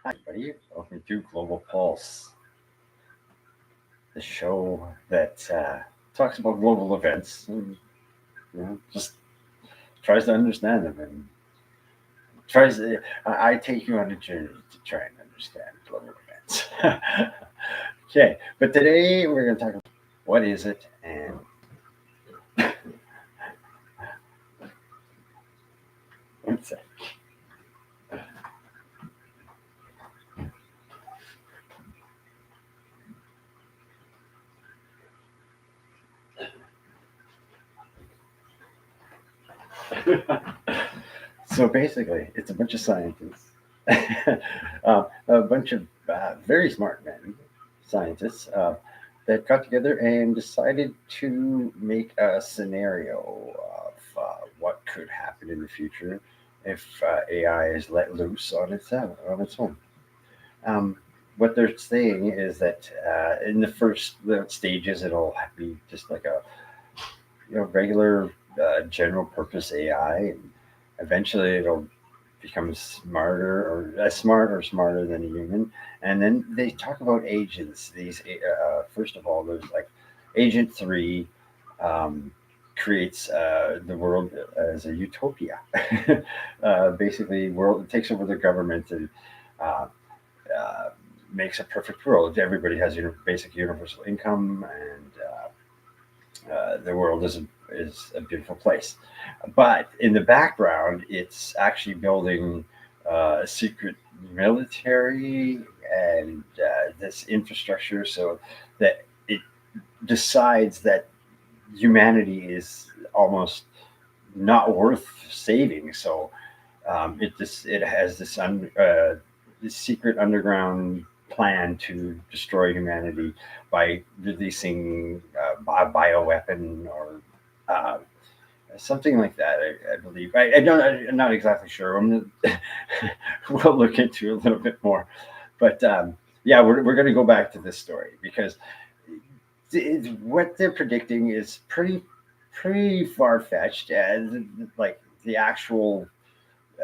Hi, everybody. Welcome to Global Pulse, the show that talks about global events and just tries to understand them and tries. I take you on a journey to try and understand global events. Okay, but today we're going to talk about what is it and what's it. So basically, it's a bunch of scientists, a bunch of very smart men, scientists, that got together and decided to make a scenario of what could happen in the future if AI is let loose on its own. Um, what they're saying is that in the first stages, it'll be just like a regular general purpose AI, and eventually it'll become smarter or as smart or smarter than a human. And then they talk about agents. These first of all, there's like Agent 3 creates the world as a utopia. Basically, world takes over the government and uh, uh, makes a perfect world. Everybody has basic universal income, and the world is a beautiful place. But in the background, it's actually building a secret military and this infrastructure so that it decides that humanity is almost not worth saving. So it has this secret underground plan to destroy humanity by releasing a bioweapon or uh, something like that. I believe. I don't. I'm not exactly sure. We'll look into it a little bit more, but yeah, we're going to go back to this story because what they're predicting is pretty far fetched, and like the actual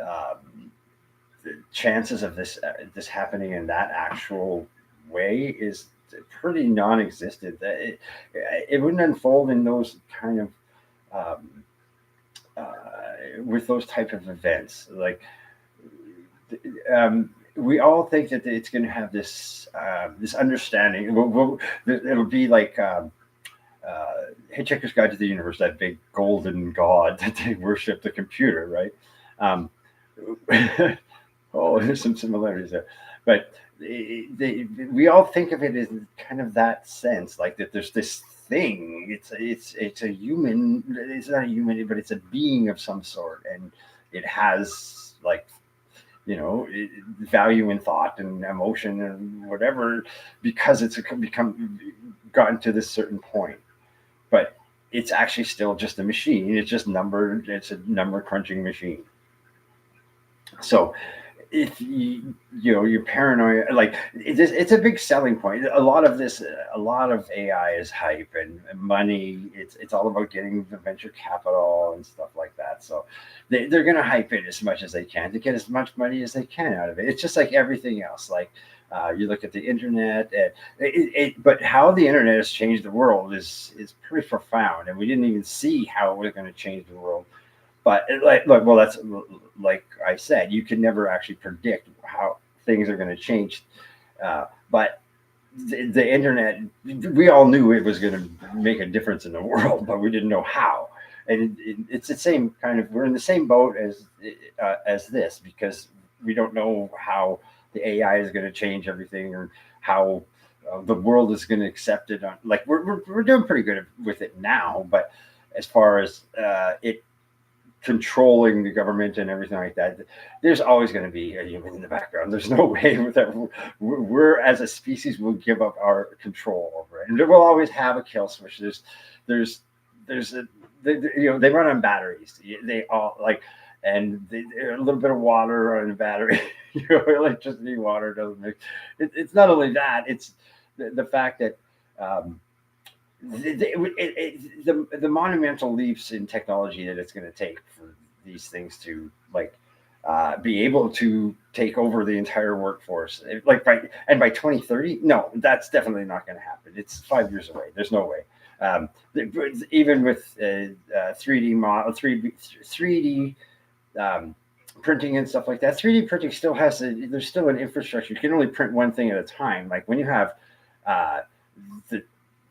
um, the chances of this happening in that actual way is pretty non-existent. It wouldn't unfold in those kind of um, with those type of events. Like we all think that it's going to have this understanding. It'll be like Hitchhiker's Guide to the Universe, that big golden god that they worship, the computer, right? Um, oh, there's some similarities there, but we all think of it as kind of that sense, like that. There's this thing. It's a human. It's not a human, but it's a being of some sort, and it has like value in thought and emotion and whatever because it's become gotten to this certain point, but it's actually still just a machine. It's a number crunching machine. So if you're paranoid, like it's a big selling point. A lot of AI is hype and money. It's all about getting the venture capital and stuff like that. So they're going to hype it as much as they can to get as much money as they can out of it. It's just like everything else. Like you look at the internet, and but how the internet has changed the world is pretty profound, and we didn't even see how it was going to change the world. But well, that's like I said, you can never actually predict how things are going to change. But the internet, we all knew it was going to make a difference in the world, but we didn't know how. And it's the same kind of, we're in the same boat as this, because we don't know how the AI is going to change everything, or how the world is going to accept it. Like we're doing pretty good with it now, but as far as it controlling the government and everything like that, there's always going to be a human in the background. There's no way that we're as a species will give up our control over it, and we'll always have a kill switch. There's a they run on batteries. They all like, and a little bit of water on a battery. Electricity, water doesn't mix. It's not only that; it's the fact that. The monumental leaps in technology that it's going to take for these things to like be able to take over the entire workforce. By 2030, no, that's definitely not going to happen. It's 5 years away. There's no way. Um, Even with 3D model, 3D printing and stuff like that, 3D printing still there's still an infrastructure. You can only print one thing at a time. Like when you have uh, the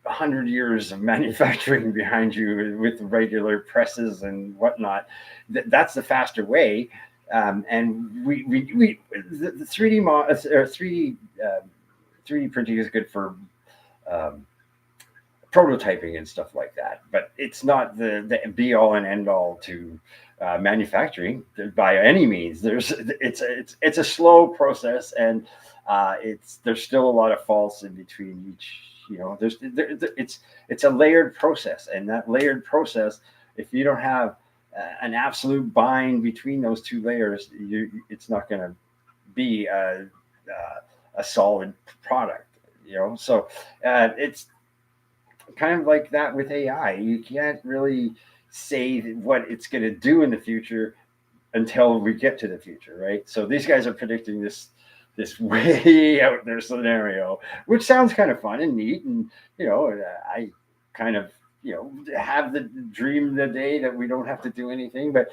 100 years of manufacturing behind you with regular presses and whatnot, that's the faster way. And the 3D or 3D printing is good for um, prototyping and stuff like that, but it's not the be all and end all to manufacturing by any means. It's a slow process, and there's still a lot of faults in between each. It's a layered process, and that layered process, if you don't have an absolute bind between those two layers, it's not going to be a solid product. So it's kind of like that with AI. You can't really say what it's going to do in the future until we get to the future, right? So these guys are predicting this way out there scenario, which sounds kind of fun and neat. And I kind of have the dream the day that we don't have to do anything. But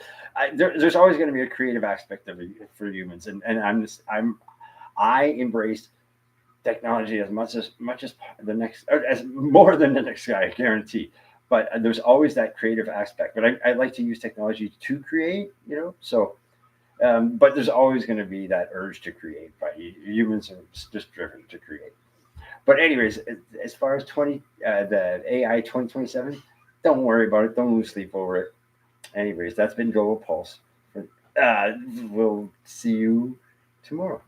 there's always going to be a creative aspect of it for humans, and I embrace technology as much as the next, as more than the next guy, I guarantee. But there's always that creative aspect. But I like to use technology to create, So, but there's always going to be that urge to create. But humans are just driven to create. But anyways, as far as the AI 2027, don't worry about it. Don't lose sleep over it. Anyways, that's been Go Pulse. Uh, we'll see you tomorrow.